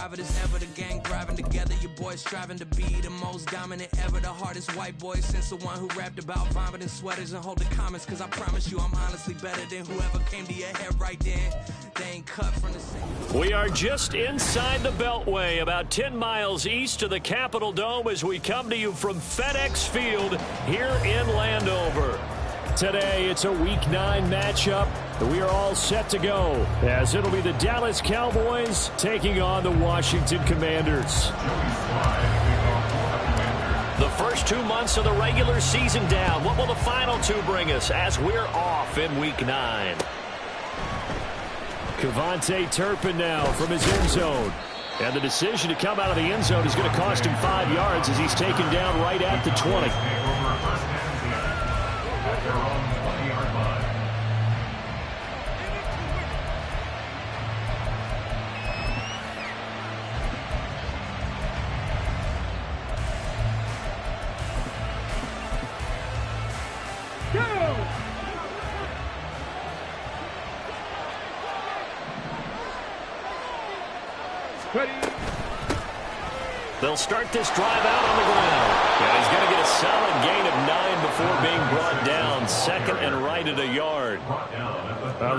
private as ever. The gang driving together, your boys striving to be the most dominant ever. The hardest white boy since the one who rapped about vomiting sweaters and holding comments. Cause I promise you I'm honestly better than whoever came to your head right then. They ain't cut from the same. We are just inside the Beltway, about 10 miles east of the Capitol Dome as we come to you from FedEx Field here in Landover. Today, it's a Week 9 matchup. We are all set to go, as it'll be the Dallas Cowboys taking on the Washington Commanders. The first 2 months of the regular season down. What will the final 2 bring us as we're off in Week 9? Kevontae Turpin now from his end zone. And the decision to come out of the end zone is going to cost him 5 yards as he's taken down right at the 20. They'll start this drive out on the ground. And he's going to get a solid gain of 9 before being brought down. Second and right at a yard.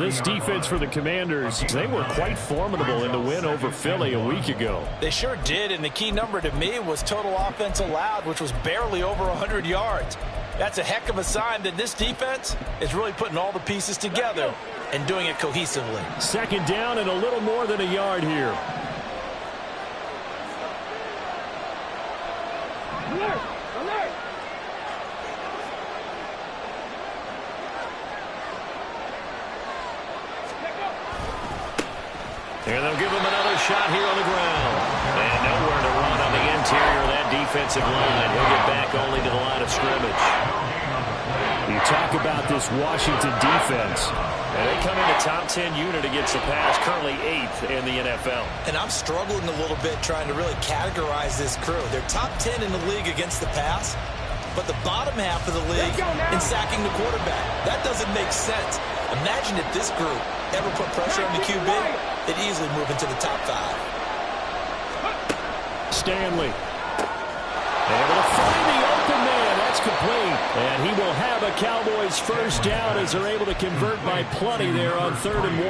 This defense for the Commanders, they were quite formidable in the win over Philly a week ago. They sure did, and the key number to me was total offense allowed, which was barely over 100 yards. That's a heck of a sign that this defense is really putting all the pieces together and doing it cohesively. Second down and a little more than a yard here. And they'll give him another shot here on the ground. And nowhere to run on the interior of that defensive line. He'll get back only to the line of scrimmage. You talk about this Washington defense. And they come in the top 10 unit against the pass, currently 8th in the NFL. And I'm struggling a little bit trying to really categorize this crew. They're top 10 in the league against the pass, but the bottom half of the league in sacking the quarterback. That doesn't make sense. Imagine if this group ever put pressure on the QB, they'd easily move into the top 5. Stanley. Able to find the open man. That's complete. And he will have a Cowboys first down as they're able to convert by plenty there on 3rd and 1.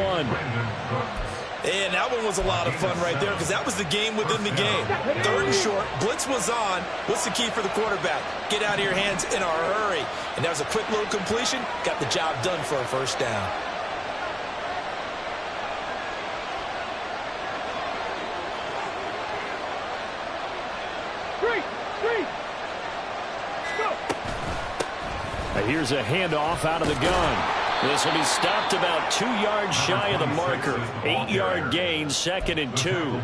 And that one was a lot of fun right there because that was the game within the game. 3rd and short. Blitz was on. What's the key for the quarterback? Get out of your hands in a hurry. And that was a quick little completion. Got the job done for a first down. Here's a handoff out of the gun. This will be stopped about 2 yards shy of the marker. 8-yard gain, 2nd and 2.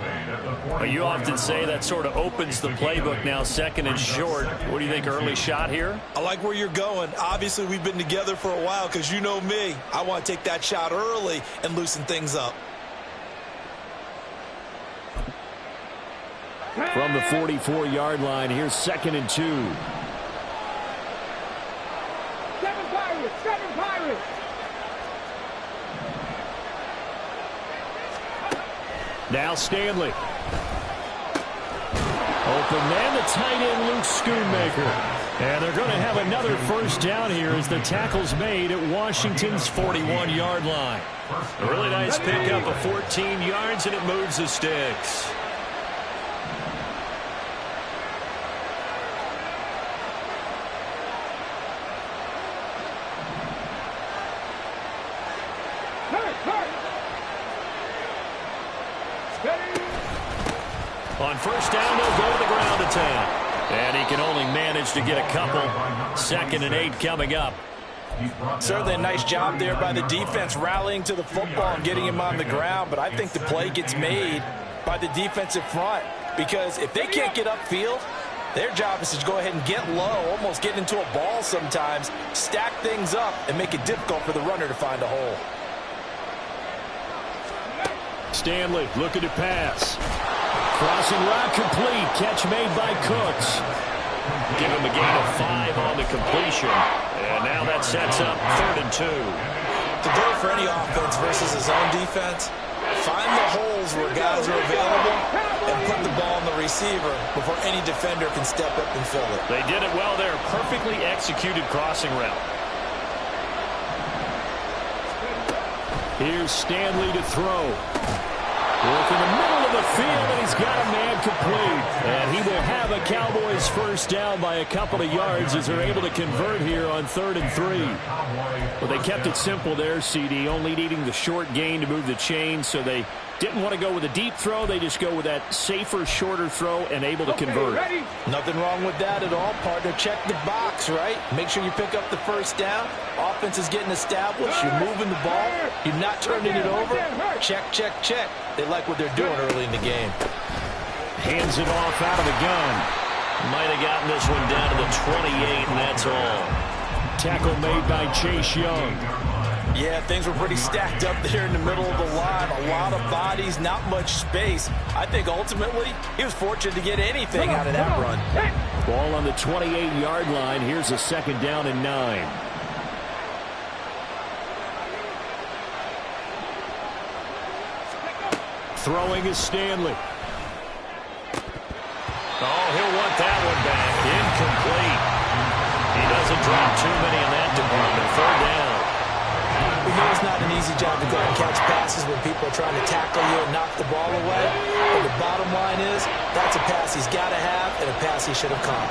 You often say that sort of opens the playbook now, 2nd and short. What do you think, early shot here? I like where you're going. Obviously, we've been together for a while because you know me. I want to take that shot early and loosen things up. From the 44-yard line, here's 2nd and 2. Now Stanley. Open man, the tight end, Luke Schoonmaker. And they're going to have another first down here as the tackle's made at Washington's 41-yard line. A really nice pickup of 14 yards, and it moves the sticks. On first down, they'll go to the ground attack. And he can only manage to get a couple. 2nd and 8 coming up. Certainly a nice job there by the defense rallying to the football and getting him on the ground. But I think the play gets made by the defensive front. Because if they can't get upfield, their job is to go ahead and get low, almost get into a ball sometimes, stack things up, and make it difficult for the runner to find a hole. Stanley looking to pass. Crossing route complete. Catch made by Cooks. Give him a gain of 5 on the completion. And now that sets up 3rd and 2. To go for any offense versus his own defense, Find the holes where guys are available and put the ball on the receiver before any defender can step up and fill it. They did it well there. Perfectly executed crossing route. Here's Stanley to throw. Work in the middle of the field, and he's got a man complete. And he will have a Cowboys first down by a couple of yards as they're able to convert here on 3rd and 3. Well, they kept it simple there, CD, only needing the short gain to move the chain, so they didn't want to go with a deep throw. They just go with that safer, shorter throw and able to convert. Nothing wrong with that at all, partner. Check the box, right? Make sure you pick up the first down. Offense is getting established. You're moving the ball. You're not turning it over. Check, check, check. They like what they're doing early in the game. Hands it off out of the gun. Might have gotten this one down to the 28, and that's all. Tackle made by Chase Young. Yeah, things were pretty stacked up there in the middle of the line. A lot of bodies, not much space. I think ultimately he was fortunate to get anything out of that run. Ball on the 28-yard line. Here's a 2nd down and 9. Throwing is Stanley. Oh, he'll want that one back. Incomplete. He doesn't drop too many in that department. 3rd down. We know it's not an easy job to go and catch passes when people are trying to tackle you and knock the ball away. But the bottom line is, that's a pass he's got to have and a pass he should have caught.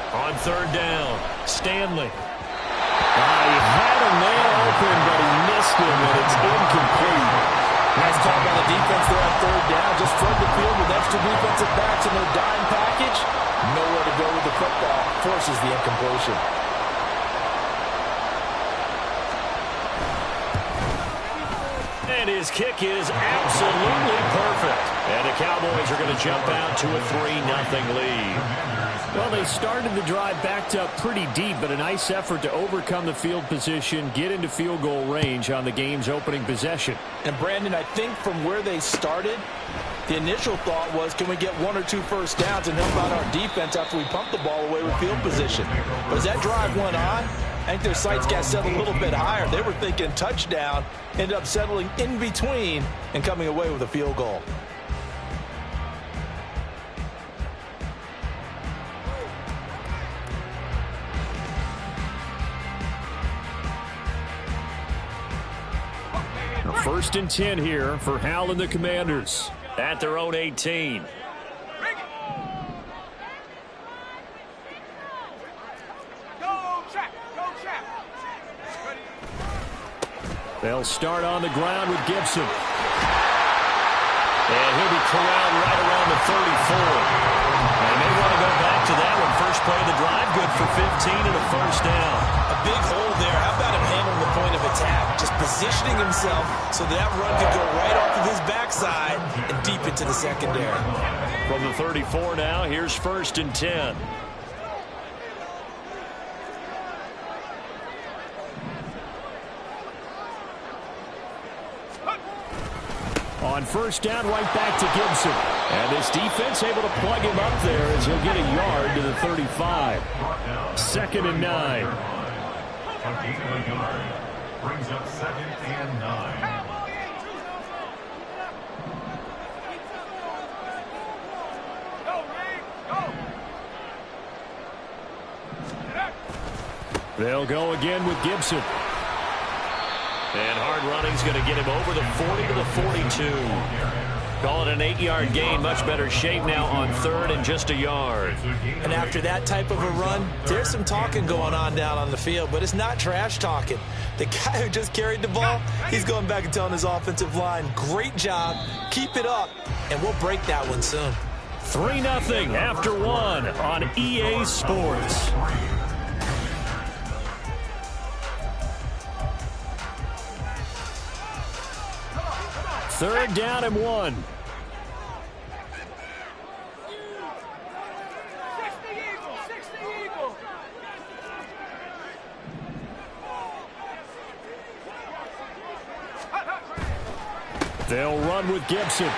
On 3rd down, Stanley. He had a man open, but he missed him, and it's incomplete. Nice call by the defense there on 3rd down. Just flood the field with extra defensive backs in their dime package. Nowhere to go with the football. Forces the incompletion. And his kick is absolutely perfect. And the Cowboys are going to jump out to a 3-0 lead. Well, they started the drive backed up pretty deep, but a nice effort to overcome the field position, get into field goal range on the game's opening possession. And, Brandon, I think from where they started, the initial thought was, can we get 1 or 2 first downs and help out our defense after we pump the ball away with field position? But as that drive went on, I think their sights got set a little bit higher. They were thinking touchdown, ended up settling in between and coming away with a field goal. A 1st and 10 here for Hal and the Commanders. At their own 18. They'll start on the ground with Gibson. And he'll be corralled right around the 34. And they want to go back to that one. First play of the drive, good for 15 and a first down. A big hole there. How about him handling the point of attack? Just positioning himself so that run could go right off of his backside and deep into the secondary. From the 34 now, here's 1st and 10. On 1st down, right back to Gibson. And this defense able to plug him up there as he'll get a yard to the 35. 2nd and 9. Brings up 2nd and 9. They'll go again with Gibson. And hard running's going to get him over the 40 to the 42. Call it an 8-yard gain. Much better shape now on 3rd and just a yard. And after that type of a run, there's some talking going on down on the field, but it's not trash talking. The guy who just carried the ball, he's going back and telling his offensive line, great job, keep it up, and we'll break that one soon. 3-0 after 1 on EA Sports. Third down and 1. They'll run with Gibson.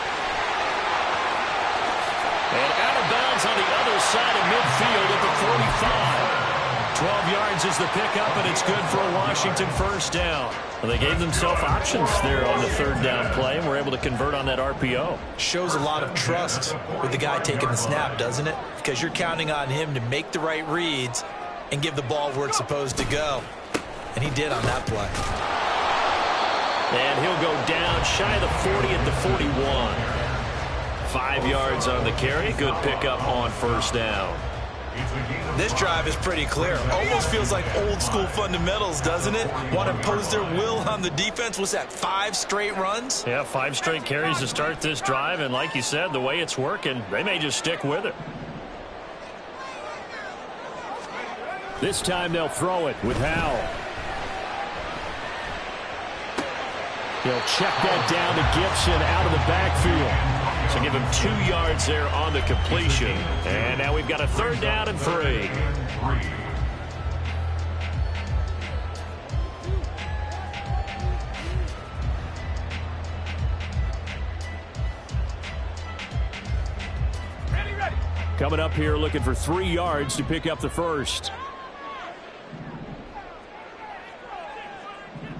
And out of bounds on the other side of midfield at the 45. 12 yards is the pickup, and it's good for a Washington first down. Well, they gave themselves options there on the third down play, and were able to convert on that RPO. Shows a lot of trust with the guy taking the snap, doesn't it? Because you're counting on him to make the right reads and give the ball where it's supposed to go. And he did on that play. And he'll go down shy of the 40 at the 41. 5 yards on the carry. Good pickup on first down. This drive is pretty clear. Almost feels like old school fundamentals, doesn't it? Want to impose their will on the defense. Was that 5 straight runs? Yeah, 5 straight carries to start this drive. And like you said, the way it's working, they may just stick with it. This time they'll throw it with Howell. He'll check that down to Gibson out of the backfield. So give him 2 yards there on the completion. And now we've got a third down and 3. Coming up here looking for 3 yards to pick up the first.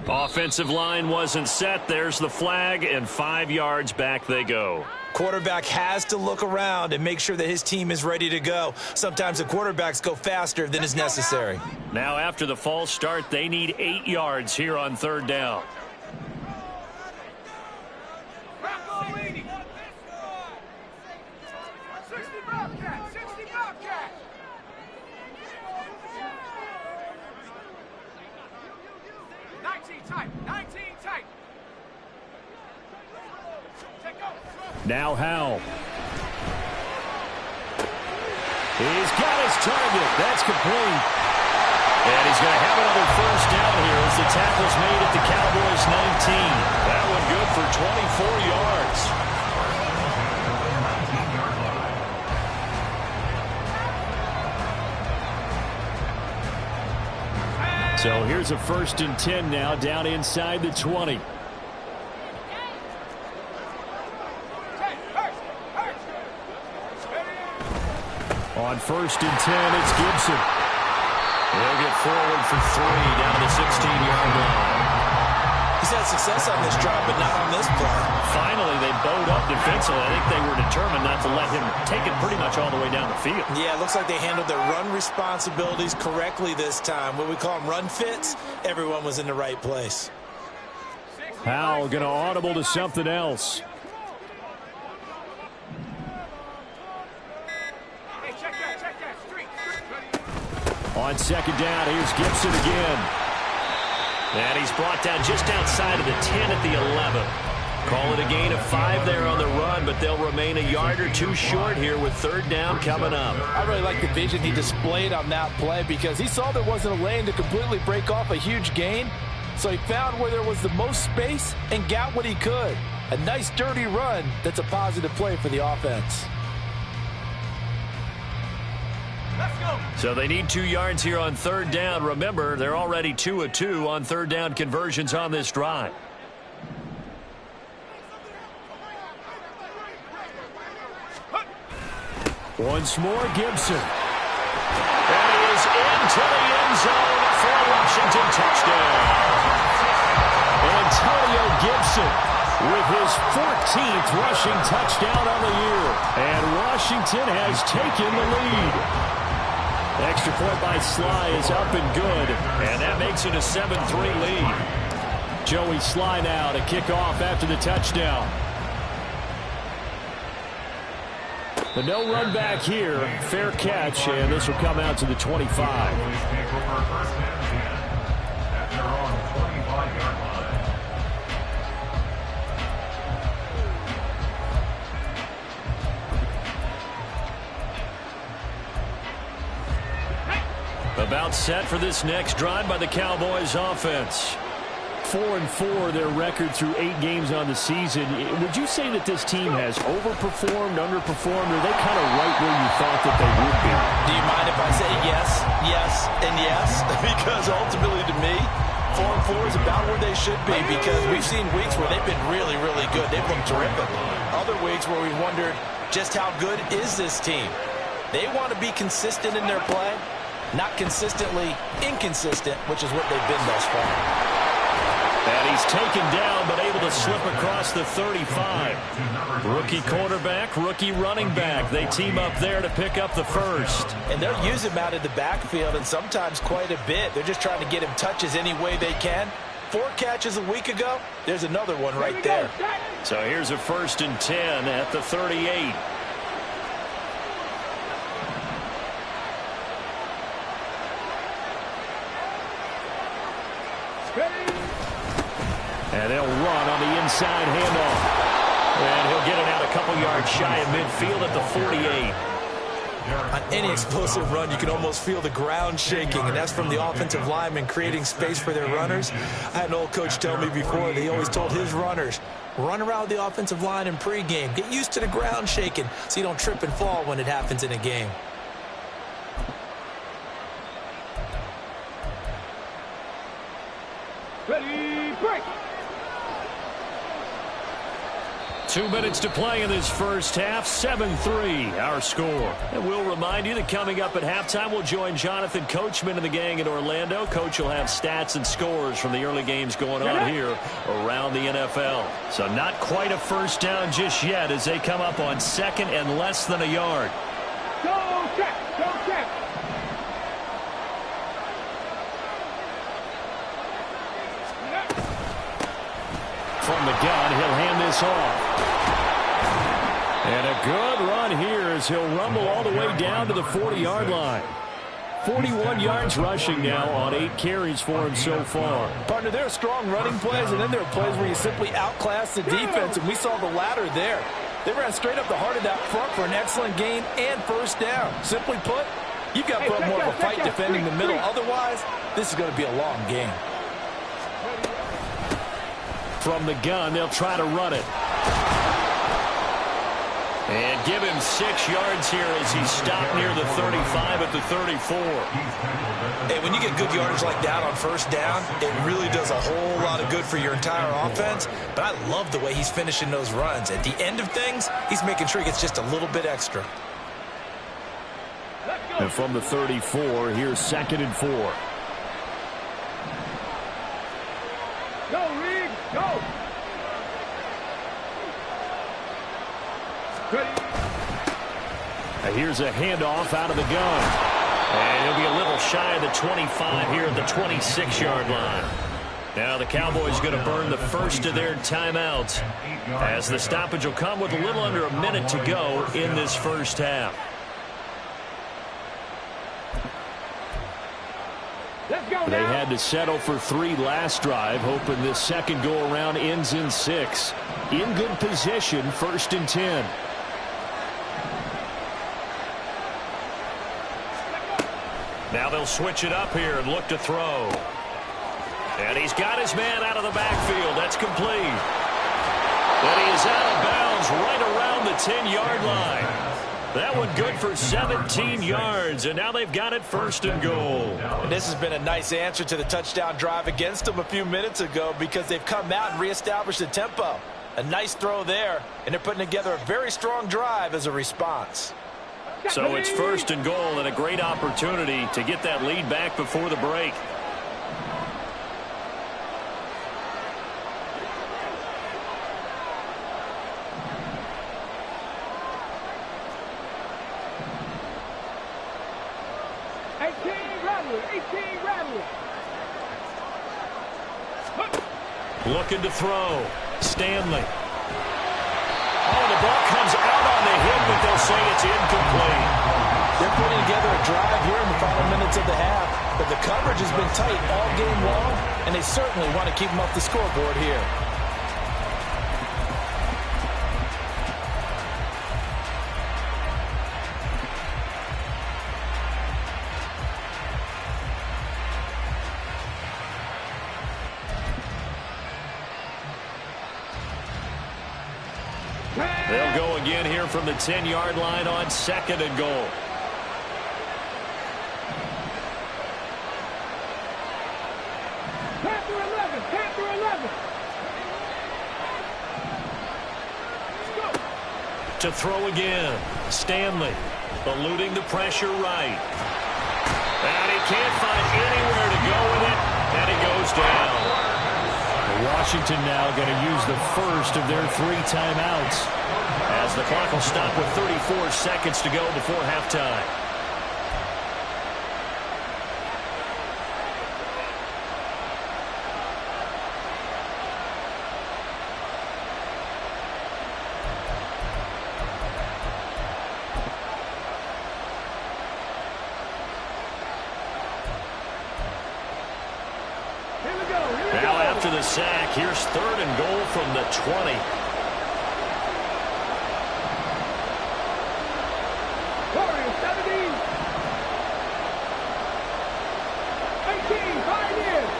Offensive line wasn't set. There's the flag, and 5 yards back they go. Quarterback has to look around and make sure that his team is ready to go. Sometimes the quarterbacks go faster than is necessary. Now after the false start, they need 8 yards here on third down. Now Howell. He's got his target. That's complete. And he's going to have another first down here as the tackle's made at the Cowboys' 19. That one good for 24 yards. So here's a 1st and 10 now down inside the 20. On 1st and 10, it's Gibson. They'll get forward for 3 down the 16-yard line. He's had success on this drive, but not on this play. Finally, they bowed up defensively. I think they were determined not to let him take it pretty much all the way down the field. Yeah, it looks like they handled their run responsibilities correctly this time. What we call them run fits, everyone was in the right place. Howell going to audible to something else. On 2nd down, here's Gibson again. And he's brought down just outside of the 10 at the 11. Call it a gain of 5 there on the run, but they'll remain a yard or 2 short here with third down coming up. I really like the vision he displayed on that play because he saw there wasn't a lane to completely break off a huge gain. So he found where there was the most space and got what he could. A nice dirty run that's a positive play for the offense. So they need 2 yards here on third down. Remember, they're already 2 of 2 on third down conversions on this drive. Once more, Gibson. And he is into the end zone for a Washington touchdown. Antonio Gibson with his 14th rushing touchdown on the year. And Washington has taken the lead. Extra point by Sly is up and good, and that makes it a 7-3 lead. Joey Sly now to kick off after the touchdown. The no run back here, fair catch, and this will come out to the 25. About set for this next drive by the Cowboys offense. 4-4 their record through 8 games on the season. Would you say that this team has overperformed, underperformed, or are they kind of right where you thought that they would be? Do you mind if I say yes, yes, and yes? Because ultimately to me, 4-4 is about where they should be because we've seen weeks where they've been really, really good. They've looked terrific. Other weeks where we wondered just how good is this team. They want to be consistent in their play, not consistently inconsistent, which is what they've been thus far. And he's taken down, but able to slip across the 35. Rookie quarterback, rookie running back. They team up there to pick up the first. And they'll use him out of the backfield, and sometimes quite a bit. They're just trying to get him touches any way they can. 4 catches a week ago. There's another one right there. So here's a 1st and 10 at the 38. And they'll run on the inside handoff. And he'll get it out a couple yards shy of midfield at the 48. On any explosive run, you can almost feel the ground shaking, and that's from the offensive linemen creating space for their runners. I had an old coach tell me before, he always told his runners, run around the offensive line in pregame. Get used to the ground shaking so you don't trip and fall when it happens in a game. Ready, break! 2 minutes to play in this first half. 7-3 our score. And we'll remind you that coming up at halftime, we'll join Jonathan Coachman and the gang in Orlando. Coach will have stats and scores from the early games going on here around the NFL. So not quite a first down just yet as they come up on 2nd and less than a yard. Go check! Go check! From the gun, he'll hand this off. And a good run here as he'll rumble all the way down to the 40-yard line. 41 yards rushing now on 8 carries for him so far. Partner, there are strong running plays, and then there are plays where you simply outclass the defense, and we saw the latter there. They ran straight up the heart of that front for an excellent gain and first down. Simply put, you've got to put up more of a fight defending the middle. Otherwise, this is going to be a long game. From the gun, they'll try to run it. And give him 6 yards here as he's stopped near the 35 at the 34. Hey, when you get good yardage like that on first down, it really does a whole lot of good for your entire offense. But I love the way he's finishing those runs. At the end of things, he's making sure he gets just a little bit extra. And from the 34, here's 2nd and 4. Go, Reed! Go! Ready? Here's a handoff out of the gun. And he'll be a little shy of the 25 here at the 26-yard line. Now the Cowboys going to burn the first of their timeouts as the stoppage will come with a little under a minute to go in this first half. Let's go now. They had to settle for 3 last drive, hoping this second go-around ends in 6. In good position, 1st and 10. Now they'll switch it up here and look to throw. And he's got his man out of the backfield. That's complete. And he is out of bounds right around the 10-yard line. That one good for 17 yards, and now they've got it 1st and goal. And this has been a nice answer to the touchdown drive against them a few minutes ago because they've come out and reestablished the tempo. A nice throw there, and they're putting together a very strong drive as a response. So it's 1st and goal and a great opportunity to get that lead back before the break. Looking to throw. Stanley. Oh, the ball comes out on the hit, but they'll say it's incomplete. They're putting together a drive here in the final minutes of the half, but the coverage has been tight all game long, and they certainly want to keep them off the scoreboard here. They'll go again here from the 10-yard line on 2nd and goal. to throw again. Stanley eluding the pressure right. And he can't find anywhere to go with it, and he goes down. Washington now going to use the first of their 3 timeouts, as the clock will stop with 34 seconds to go before halftime. Now after the sack, here's 3rd and goal from the 20. Warriors 17. 18, 5 years.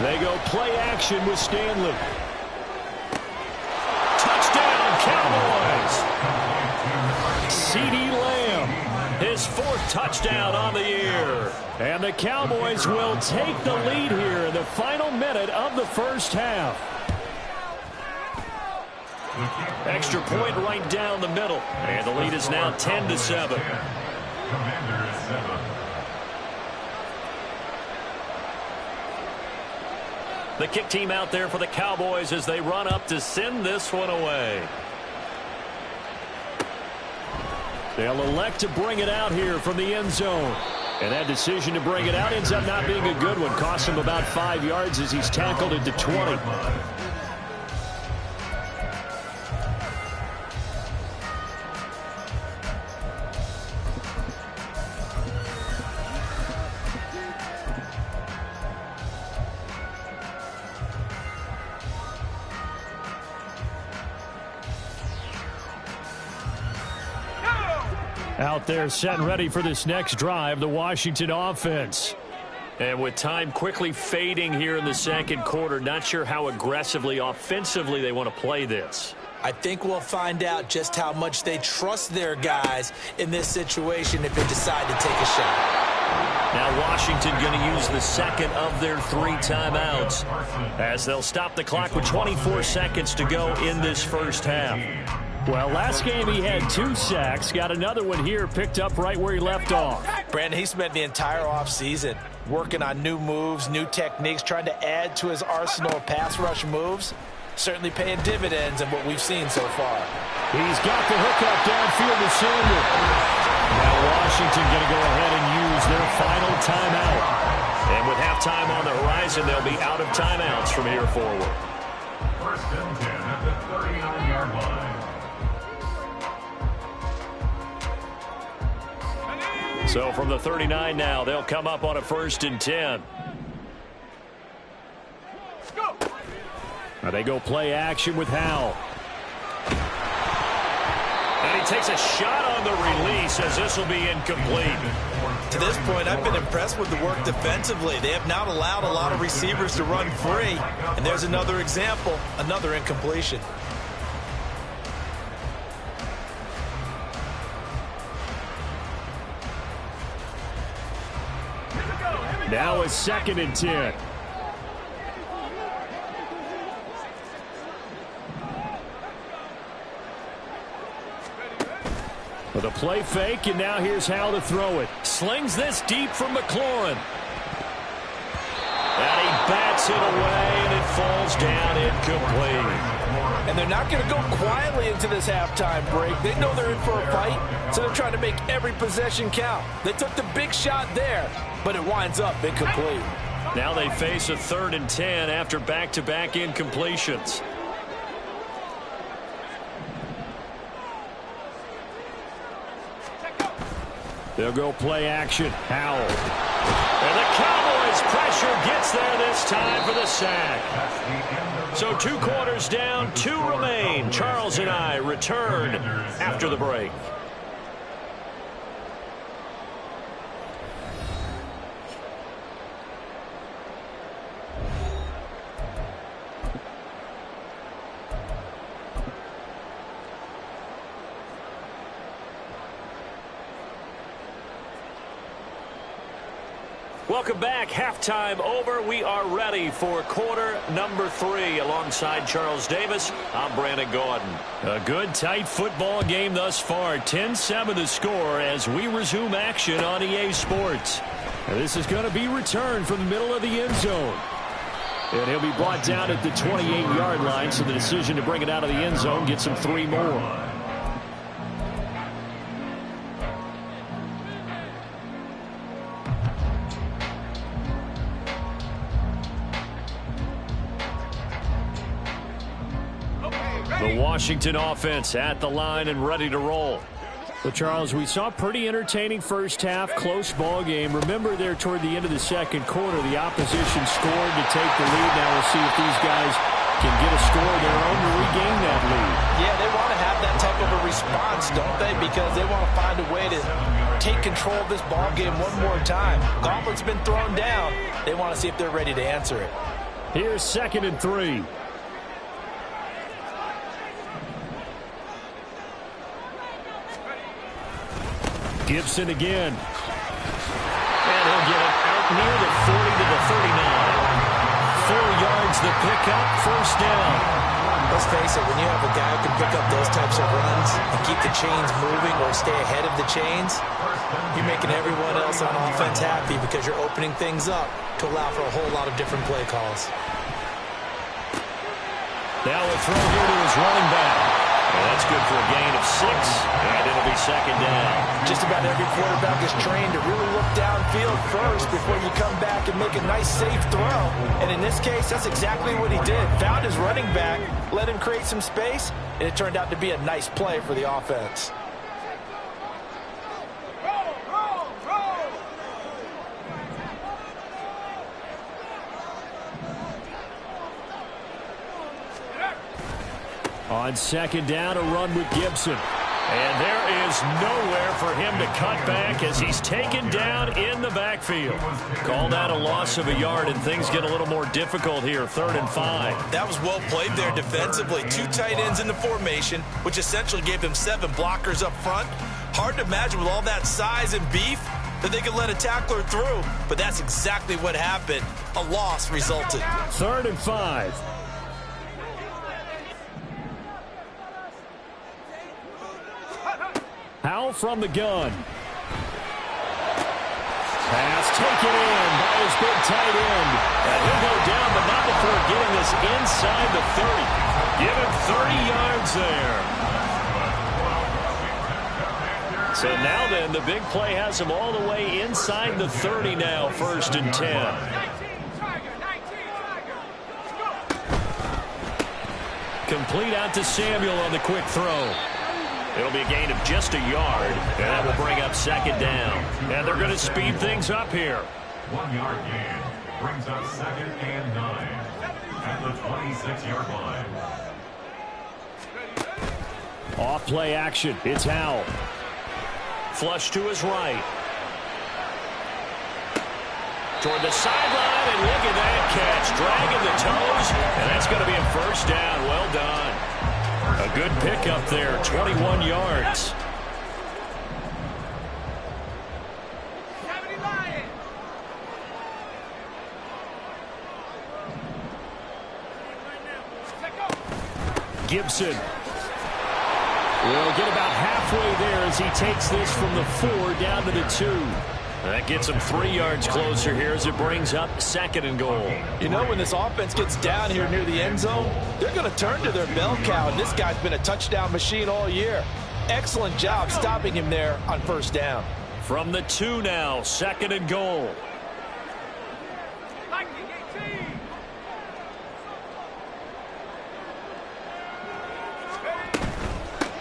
They go play action with Stanley. Touchdown, Cowboys! CeeDee Lamb, his 4th touchdown on the year. And the Cowboys will take the lead here in the final minute of the first half. Extra point right down the middle. And the lead is now 10-7. Commanders 7. The kick team out there for the Cowboys as they run up to send this one away. They'll elect to bring it out here from the end zone. And that decision to bring it out ends up not being a good one. Costs him about 5 yards as he's tackled at the 20. Out there set and ready for this next drive, the Washington offense. And with time quickly fading here in the second quarter, not sure how aggressively, offensively they want to play this. I think we'll find out just how much they trust their guys in this situation if they decide to take a shot. Now Washington going to use the second of their 3 timeouts as they'll stop the clock with 24 seconds to go in this first half. Well, last game he had 2 sacks. Got another one here picked up right where he left off. Brandon, he spent the entire offseason working on new moves, new techniques, trying to add to his arsenal of pass rush moves. Certainly paying dividends in what we've seen so far. He's got the hookup downfield to Samuel. Now Washington going to go ahead and use their final timeout. And with halftime on the horizon, they'll be out of timeouts from here forward. 1st and 10 at the 39-yard line. So from the 39 now, they'll come up on a 1st and 10. Now they go play action with Howell. And he takes a shot on the release as this will be incomplete. To this point, I've been impressed with the work defensively. They have not allowed a lot of receivers to run free. And there's another example, another incompletion. Now it's 2nd and 10. With a play fake, and now here's how to throw it. Slings this deep from McLaurin. And he bats it away, and it falls down incomplete. And they're not going to go quietly into this halftime break. They know they're in for a fight, so they're trying to make every possession count. They took the big shot there, but it winds up incomplete. Now they face a 3rd and 10 after back-to-back incompletions. They'll go play action. Howell. And the Cowboys pressure gets there this time for the sack. So 2 quarters down, 2 remain. Charles and I return after the break. Welcome back. Halftime over. We are ready for quarter number 3. Alongside Charles Davis, I'm Brandon Gordon. A good, tight football game thus far. 10-7 the score as we resume action on EA Sports. Now, this is going to be returned from the middle of the end zone. And he'll be brought down at the 28-yard line, so the decision to bring it out of the end zone gets him 3 more. The Washington offense at the line and ready to roll. Well, Charles, we saw a pretty entertaining first half, close ball game. Remember there toward the end of the second quarter, the opposition scored to take the lead. Now we'll see if these guys can get a score of their own to regain that lead. Yeah, they want to have that type of a response, don't they? Because they want to find a way to take control of this ball game one more time. Gauntlet's been thrown down. They want to see if they're ready to answer it. Here's 2nd and 3. Gibson again. And he'll get it out near the 40 to the 39. 4 yards the pickup, first down. Let's face it, when you have a guy who can pick up those types of runs and keep the chains moving or stay ahead of the chains, you're making everyone else on offense happy because you're opening things up to allow for a whole lot of different play calls. Now a throw here to his running back. And that's good for a gain of 6, and it'll be 2nd down. Just about every quarterback is trained to really look downfield first before you come back and make a nice, safe throw. And in this case, that's exactly what he did. Found his running back, let him create some space, and it turned out to be a nice play for the offense. On 2nd down, a run with Gibson. And there is nowhere for him to cut back as he's taken down in the backfield. Call that a loss of a yard, and things get a little more difficult here, 3rd and 5. That was well played there defensively. 2 tight ends in the formation, which essentially gave them 7 blockers up front. Hard to imagine with all that size and beef that they could let a tackler through, but that's exactly what happened. A loss resulted. 3rd and 5. Howell from the gun. Pass taken in by his big tight end. And he'll go down, but not before getting this inside the 30. Give him 30 yards there. So now then, the big play has him all the way inside the 30 now, 1st and 10. Complete out to Samuel on the quick throw. It'll be a gain of just a yard, and that will bring up 2nd down. And they're going to speed things up here. 1 yard gain brings up 2nd and 9 at the 26-yard line. Off play action. It's Howell. Flush to his right. Toward the sideline, and look at that catch. Dragging the toes, and that's going to be a 1st down. Well done. A good pickup there, 21 yards. Gibson will get about halfway there as he takes this from the 4 down to the 2. That gets him 3 yards closer here as it brings up 2nd and goal. You know, when this offense gets down here near the end zone, they're going to turn to their bell cow, and this guy's been a touchdown machine all year. Excellent job stopping him there on 1st down. From the 2 now, 2nd and goal.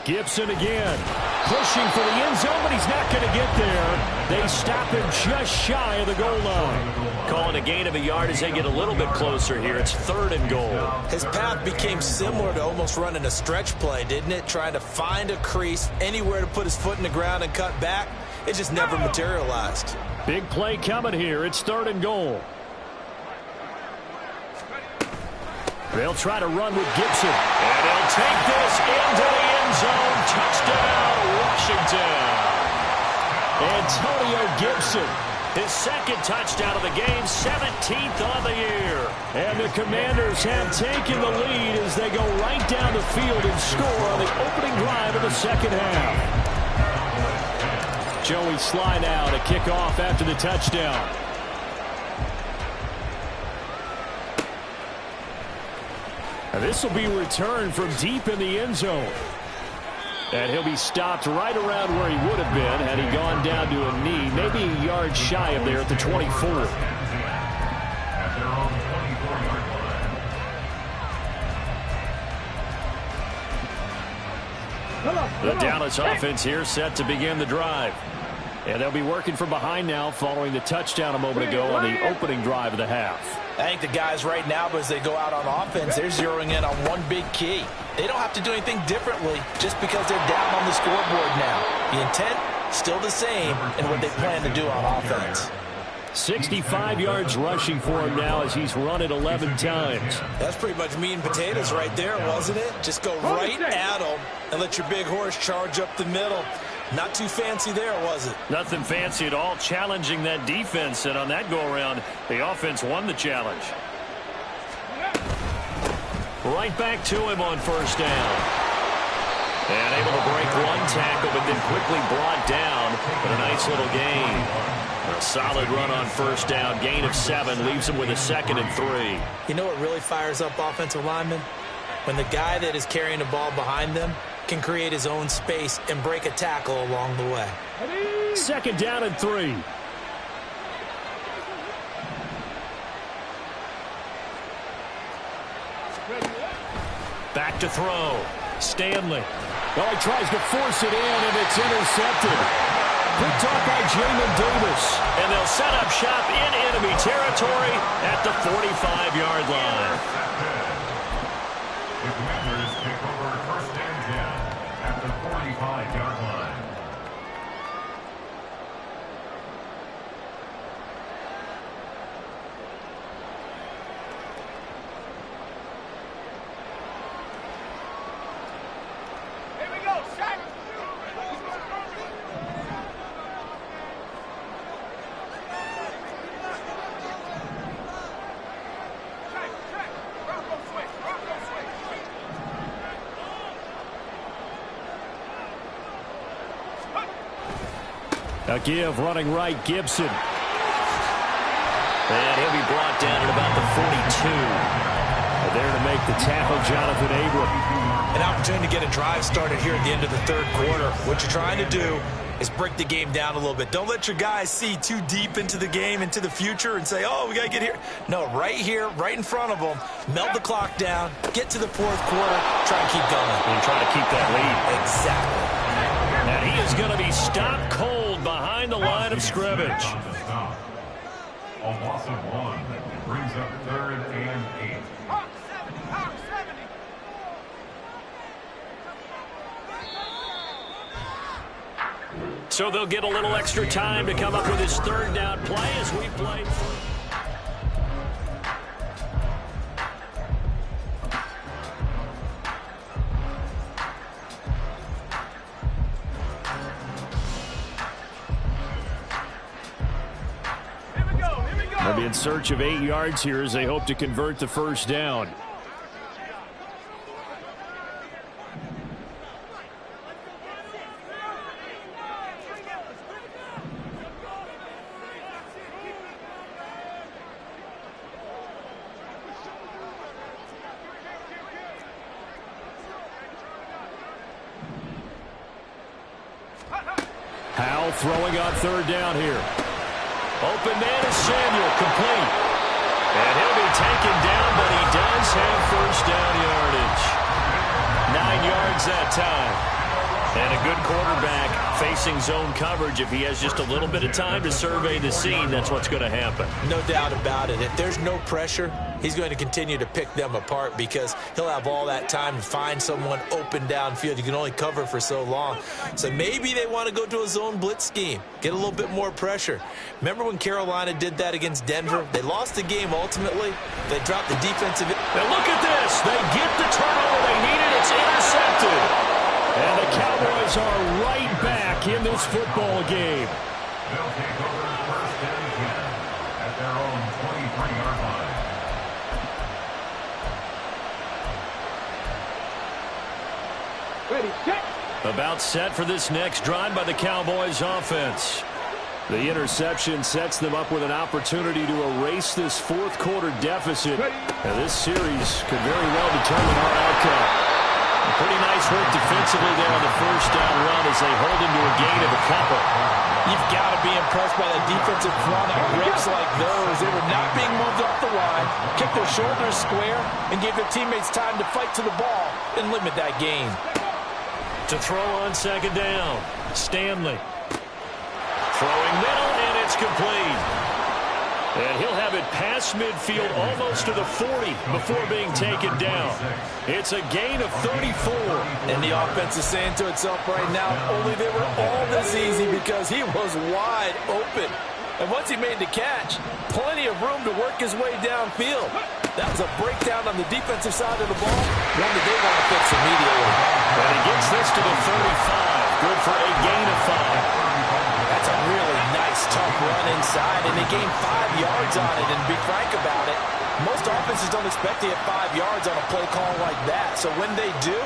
Gibson again. Pushing for the end zone, but he's not going to get there. They stop him just shy of the goal line. Calling a gain of a yard as they get a little bit closer here. It's 3rd and goal. His path became similar to almost running a stretch play, didn't it? Trying to find a crease, anywhere to put his foot in the ground and cut back. It just never materialized. Big play coming here. It's 3rd and goal. They'll try to run with Gibson. And he'll take this into the end zone. Touchdown, Washington. Antonio Gibson His second touchdown of the game, 17th on the year. And the Commanders have taken the lead as they go right down the field and score on the opening drive of the second half. Joey Sly now to kick off after the touchdown. And this will be returned from deep in the end zone. And he'll be stopped right around where he would have been had he gone down to a knee, maybe a yard shy of there at the 24. The Dallas offense here set to begin the drive. And they'll be working from behind now following the touchdown a moment ago on the opening drive of the half. I think the guys right now, as they go out on offense, they're zeroing in on one big key. They don't have to do anything differently just because they're down on the scoreboard now. The intent, still the same, and what they plan to do on offense. 65 yards rushing for him now as he's run it 11 times. That's pretty much meat and potatoes right there, wasn't it? Just go right at them and let your big horse charge up the middle. Not too fancy there, was it? Nothing fancy at all, challenging that defense. And on that go-around, the offense won the challenge. Right back to him on first down. And able to break one tackle, but then quickly brought down. But a nice little gain. A solid run on first down. Gain of 7 leaves him with a 2nd and 3. You know what really fires up offensive linemen? When the guy that is carrying the ball behind them can create his own space and break a tackle along the way. 2nd down and 3. Back to throw. Stanley. Oh, he tries to force it in, and it's intercepted. Picked off by Jamin Davis. And they'll set up shop in enemy territory at the 45-yard line. The Commanders take over 1st and 10 at the 45-yard line. Here we go, Shaq. A give running right, Gibson. And he'll be brought down at about the 42. And there to make the tackle, Jonathan Abram. An opportunity to get a drive started here at the end of the 3rd quarter. What you're trying to do is break the game down a little bit. Don't let your guys see too deep into the game, into the future, and say, oh, we got to get here. No, right here, right in front of them, melt the clock down, get to the 4th quarter, try and keep going. And try to keep that lead. Exactly. And he is going to be stopped cold behind the line of scrimmage. A loss of 1 brings up 3rd and 8. So they'll get a little extra time to come up with his 3rd down play as we play. They'll be in search of 8 yards here as they hope to convert the 1st down. Howell throwing on 3rd down here. Open man is Samuel, complete. And he'll be taken down, but he does have 1st down yardage. 9 yards that time. And a good quarterback facing zone coverage. If he has just a little bit of time to survey the scene, that's what's going to happen. No doubt about it. If there's no pressure, he's going to continue to pick them apart because he'll have all that time to find someone open downfield. You can only cover for so long. So maybe they want to go to a zone blitz scheme, get a little bit more pressure. Remember when Carolina did that against Denver? They lost the game ultimately. They dropped the defensive. Now look at this. They get the turnover they needed. It's intercepted. And the Cowboys are right back in this football game. They'll take over first and 10 at their own 23-yard line. Ready, set. About set for this next drive by the Cowboys offense. The interception sets them up with an opportunity to erase this fourth quarter deficit. Now, this series could very well determine our outcome. Pretty nice work defensively there on the first down run as they hold into a gain of a couple. You've got to be impressed by that defensive front on rips like those. They were not being moved off the line, kept their shoulders square, and gave their teammates time to fight to the ball and limit that gain. To throw on second down, Stanley. Throwing middle, and it's complete. And he'll have it past midfield almost to the 40 before being taken down. It's a gain of 34. And the offense is saying to itself right now, only they were all this easy because he was wide open. And once he made the catch, plenty of room to work his way downfield. That was a breakdown on the defensive side of the ball, one that they want to fix immediately. And he gets this to the 35. Good for a gain of 5. That's a really nice, tough run inside, and they gained 5 yards on it. And to be frank about it, most offenses don't expect to get 5 yards on a play call like that. So when they do,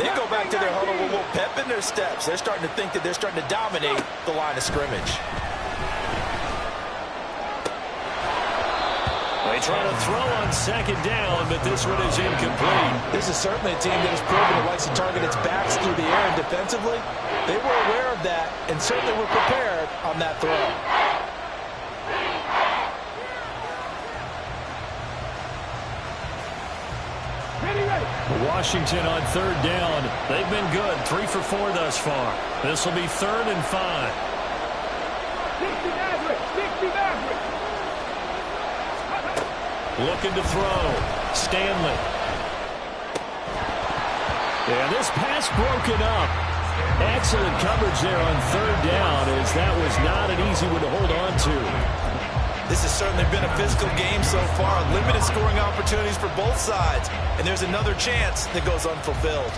they go back to their huddle with a little pep in their steps. They're starting to think that they're starting to dominate the line of scrimmage. They try to throw on second down, but this one is incomplete. This is certainly a team that has proven it likes to target its backs through the air, and defensively, they were aware of that and certainly were prepared on that throw. Washington on third down. They've been good, 3 for 4 thus far. This will be 3rd and 5. 60 Maverick, 60 Maverick. Looking to throw. Stanley. And this pass broken up. Excellent coverage there on third down, as that was not an easy one to hold on to. This has certainly been a physical game so far. Limited scoring opportunities for both sides. And there's another chance that goes unfulfilled.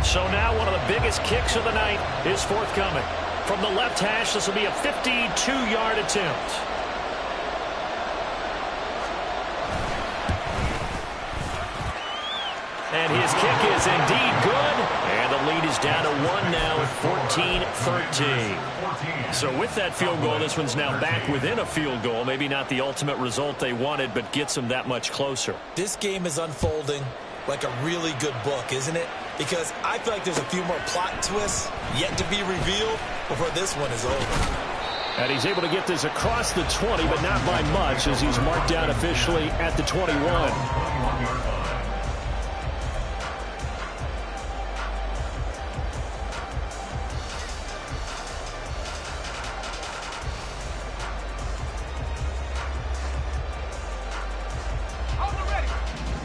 So now one of the biggest kicks of the night is forthcoming. From the left hash, this will be a 52-yard attempt. And his kick is indeed good. And the lead is down to 1 now at 14-13. So with that field goal, this one's now back within a field goal. Maybe not the ultimate result they wanted, but gets them that much closer. This game is unfolding like a really good book, isn't it? Because I feel like there's a few more plot twists yet to be revealed before this one is over. And he's able to get this across the 20, but not by much, as he's marked down officially at the 21.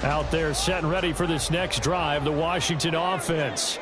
Out there set and ready for this next drive, the Washington offense.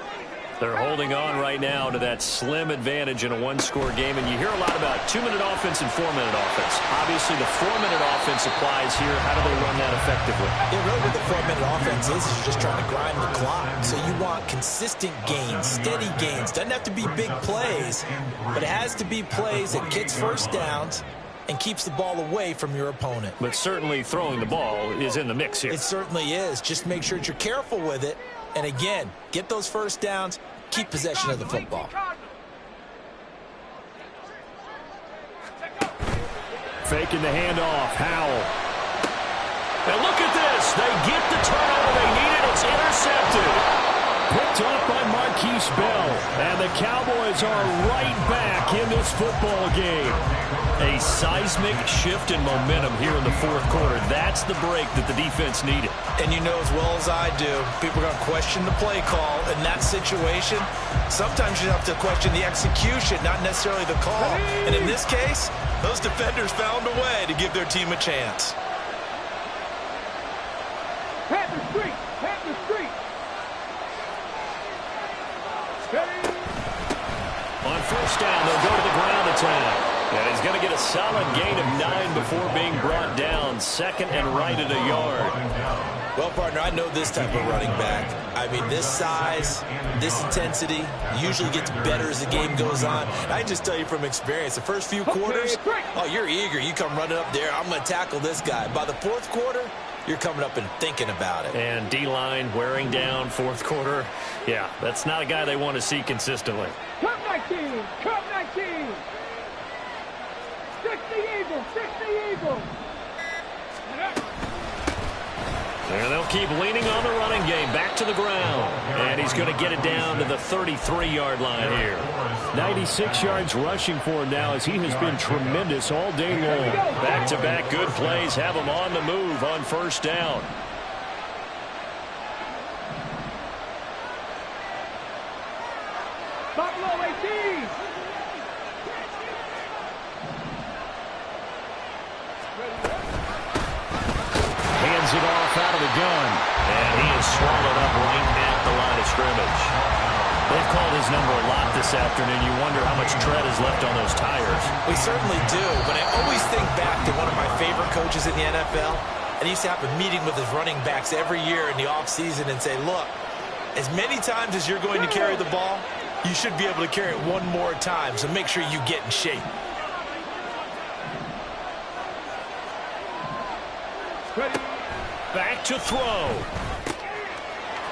They're holding on right now to that slim advantage in a one-score game, and you hear a lot about 2-minute offense and 4-minute offense. Obviously, the 4-minute offense applies here. How do they run that effectively? Yeah, really what the 4-minute offense is you're just trying to grind the clock. So you want consistent gains, steady gains. Doesn't have to be big plays, but it has to be plays that gets first downs and keeps the ball away from your opponent. But certainly throwing the ball is in the mix here. It certainly is. Just make sure that you're careful with it. And again, get those first downs, keep possession of the football. Faking the handoff, Howell. And look at this. They get the turnover they needed. It's intercepted. Picked up by Marquise Bell. And the Cowboys are right back in this football game. A seismic shift in momentum here in the fourth quarter. That's the break that the defense needed. And you know as well as I do, people are going to question the play call in that situation. Sometimes you have to question the execution, not necessarily the call. And in this case, those defenders found a way to give their team a chance. Panther Street! Panther Street! On first down, they'll go to the ground attack. And he's going to get a solid gain of 9 before being brought down. Second and right at a yard. Well, partner, I know this type of running back. I mean, this size, this intensity usually gets better as the game goes on. I just tell you from experience, the first few quarters, oh, you're eager. You come running up there, I'm going to tackle this guy. By the fourth quarter, you're coming up and thinking about it. And D-line wearing down fourth quarter. Yeah, that's not a guy they want to see consistently. Come 19! Come 19! 60 Eagles! 60 Eagles! And they'll keep leaning on the running game. Back to the ground. And he's going to get it down to the 33-yard line here. 96 yards rushing for him now as he has been tremendous all day long. Back-to-back good plays have him on the move on first down. Buffalo 18! Hands it off out of the gun. And he is swallowed up right at the line of scrimmage. They've called his number a lot this afternoon. You wonder how much tread is left on those tires. We certainly do, but I always think back to one of my favorite coaches in the NFL, and he used to have a meeting with his running backs every year in the offseason and say, look, as many times as you're going to carry the ball, you should be able to carry it one more time, so make sure you get in shape. Back to throw.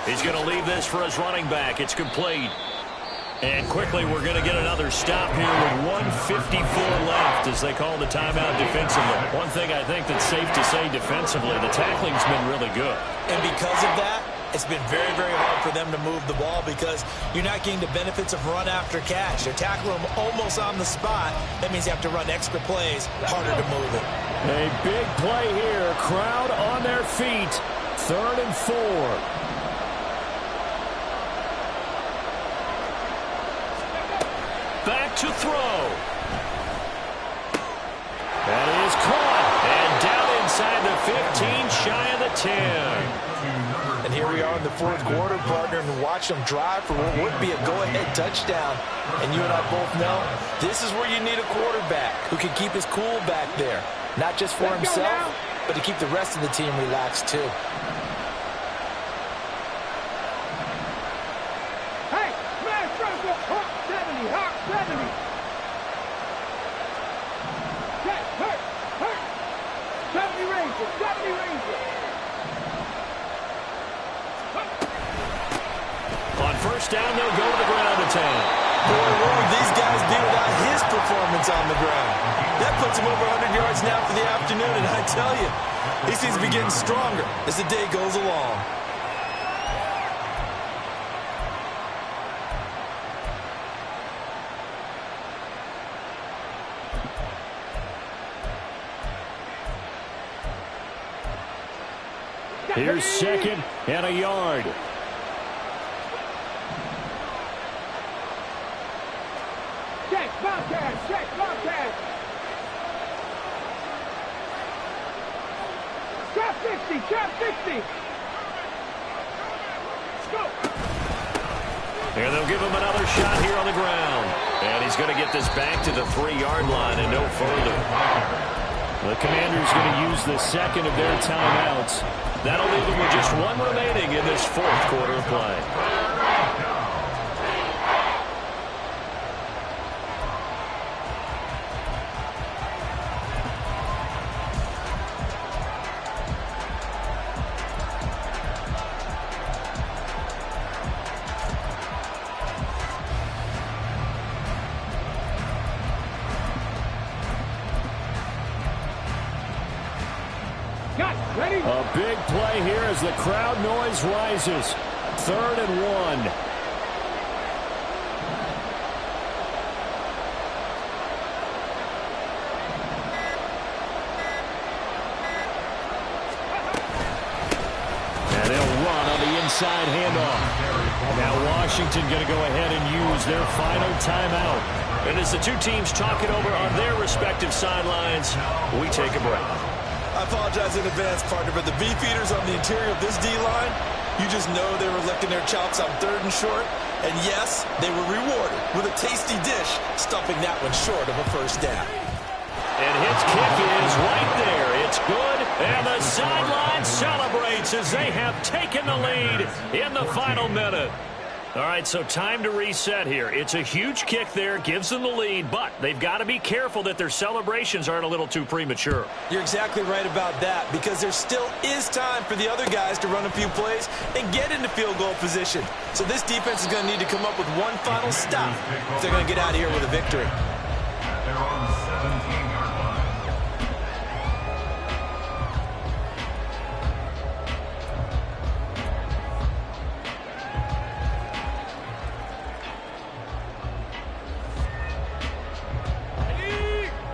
He's going to leave this for his running back. It's complete. And quickly we're going to get another stop here with 1:54 left as they call the timeout defensively. One thing I think that's safe to say defensively, the tackling's been really good. And because of that, it's been very, very hard for them to move the ball because you're not getting the benefits of run after catch. They're tackling them almost on the spot. That means you have to run extra plays, harder to move it. A big play here. Crowd on their feet. 3rd and 4. Back to throw. That is caught. And down inside the 15, shy of the 10. And here we are in the fourth quarter, partner, and watch them drive for what would be a go-ahead touchdown. And you and I both know this is where you need a quarterback who can keep his cool back there. Not just for himself, but to keep the rest of the team relaxed, too. Hey, smash circle! Hawk 70! Hawk 70! Check! Hurt! Hurt! 70 Rangers! 70 Rangers! On first down, they'll go to the ground attack. Boy, what would these guys do without his performance on the ground? That puts him over 100 yards now for the afternoon, and I tell you, he seems to be getting stronger as the day goes along. Here's 2nd and a yard. Check! Bobcat! Check! Bobcat! Trap 60! Trap 60! Go! And they'll give him another shot here on the ground. And he's going to get this back to the 3-yard line and no further. The Commanders going to use the second of their timeouts. That'll leave them with just one remaining in this fourth quarter of play. Ready? A big play here as the crowd noise rises. 3rd and 1. And they'll run on the inside handoff. Now Washington going to go ahead and use their final timeout. And as the two teams talk it over on their respective sidelines, we take a break. I apologize in advance, partner, but the beefeaters on the interior of this D-line, you just know they were licking their chops on 3rd and short. And yes, they were rewarded with a tasty dish, stuffing that one short of a first down. And his kick is right there. It's good, and the sideline celebrates as they have taken the lead in the final minute. All right, so time to reset here. It's a huge kick there, gives them the lead, but they've got to be careful that their celebrations aren't a little too premature. You're exactly right about that, because there still is time for the other guys to run a few plays and get into field goal position. So this defense is going to need to come up with one final stop if they're going to get out of here with a victory. They're on the 17-yard line.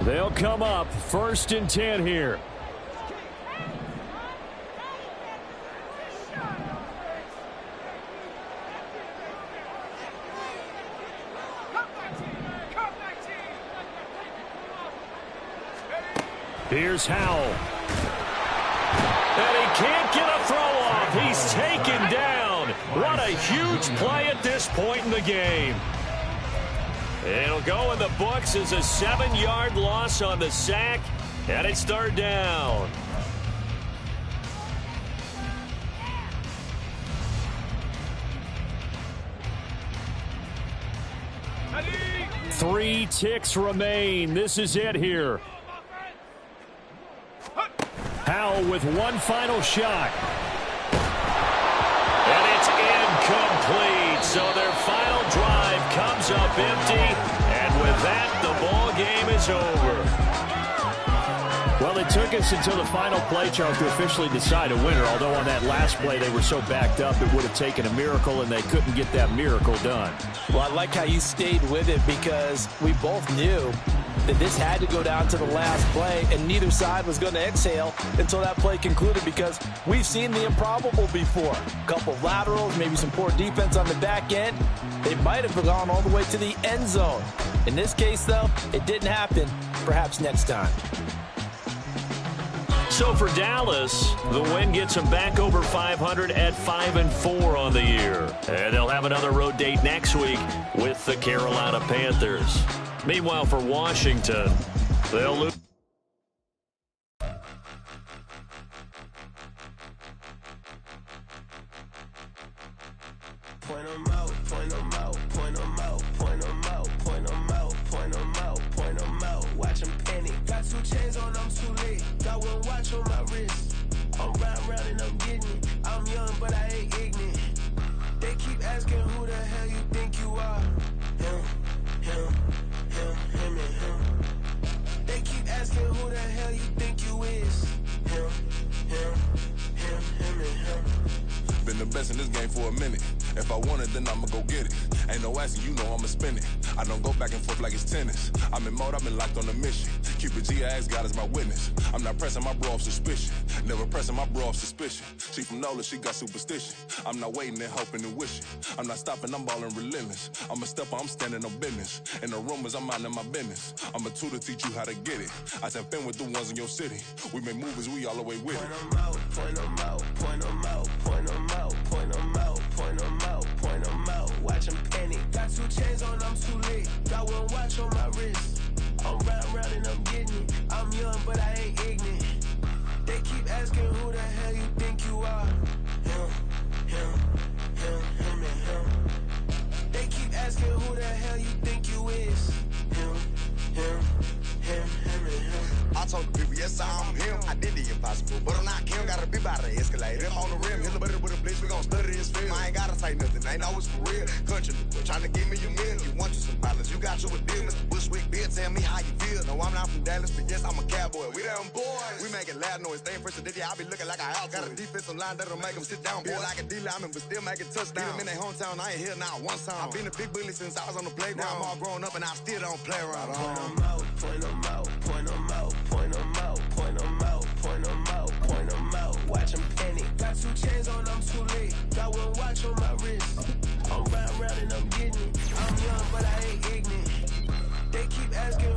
They'll come up 1st and 10 here. Here's Howell. And he can't get a throw off. He's taken down. What a huge play at this point in the game. It'll go in the books as a 7-yard loss on the sack, and it's 3rd down. Three ticks remain. This is it here. Howell with one final shot. And it's incomplete. So their final drive comes up empty. And with that, the ball game is over. Well, it took us until the final play, Charles, to officially decide a winner. Although on that last play they were so backed up, it would have taken a miracle, and they couldn't get that miracle done. Well, I like how you stayed with it, because we both knew that this had to go down to the last play, and neither side was going to exhale until that play concluded, because we've seen the improbable before. A couple of laterals, maybe some poor defense on the back end. They might have gone all the way to the end zone. In this case, though, it didn't happen. Perhaps next time. So for Dallas, the win gets them back over 500 at 5-4 on the year. And they'll have another road date next week with the Carolina Panthers. Meanwhile, for Washington, they'll lose. Point them out, point them out, point them out, point them out, point them out, point them out, point them out. Watch them panic. Got 2 chains on, I'm too late. Got 1 watch on my wrist. I'm round and I'm getting it. I'm young, but I ain't ignorant. They keep asking who the hell you think you are. Him, and him. They keep asking who the hell you think you is. Him, and him. Been the best in this game for a minute. If I want it, then I'ma go get it. Ain't no asking, you know I'ma spin it. I don't go back and forth like it's tennis. I'm in mode, I've been locked on a mission. Cupid G, I ask God as my witness. I'm not pressing my bro off suspicion. Never pressing my bro off suspicion. She from Nola, she got superstition. I'm not waiting and hoping and wishing. I'm not stopping, I'm balling relentless. I'm a stepper, I'm standing on business. In the rumors, I'm minding my business. I'm a tutor, teach you how to get it. I said, been with the ones in your city. We make movies, we all the way with it. Point them out, point them out, point them out, point them out, point them out, point them out, point them out. Watch them panic. Got 2 chains on, I'm too late. Got 1 watch on my wrist. I'm round and I'm getting it. I'm young, but I ain't ignorant. They keep asking who the hell you think you are. Him, and him. They keep asking who the hell you think you is. Him, and him. I told the people, yes, I'm him. I did the impossible, but I'm not Kim. Gotta be by the escalator. I'm on the rim, hit the butter with a blitz. We gon' study this film. I ain't gotta say nothing, ain't always for real. Country, trying to give me your meal. You want you some balance, you got you a deal. Mr. Bushwick, Bill, tell me how you feel. No, I'm not from Dallas, but yes, I'm a cowboy. We them boys. We making loud noise, staying fresh today. I be looking like a house. Got a defensive line that'll make them sit down. Feel like a D-lineman, but still making touchdowns. Beat them in their hometown, I ain't here not one time. I've been a big bully since I was on the playground. Now I'm all grown up and I still don't play around. Point them out, point them out, point them out, point them out, point them out, point them out, point them out. Watch them panic. Got 2 chains on, I'm too late. Got 1 watch on my wrist. I'm round and I'm getting it. I'm young, but I ain't ignorant. They keep asking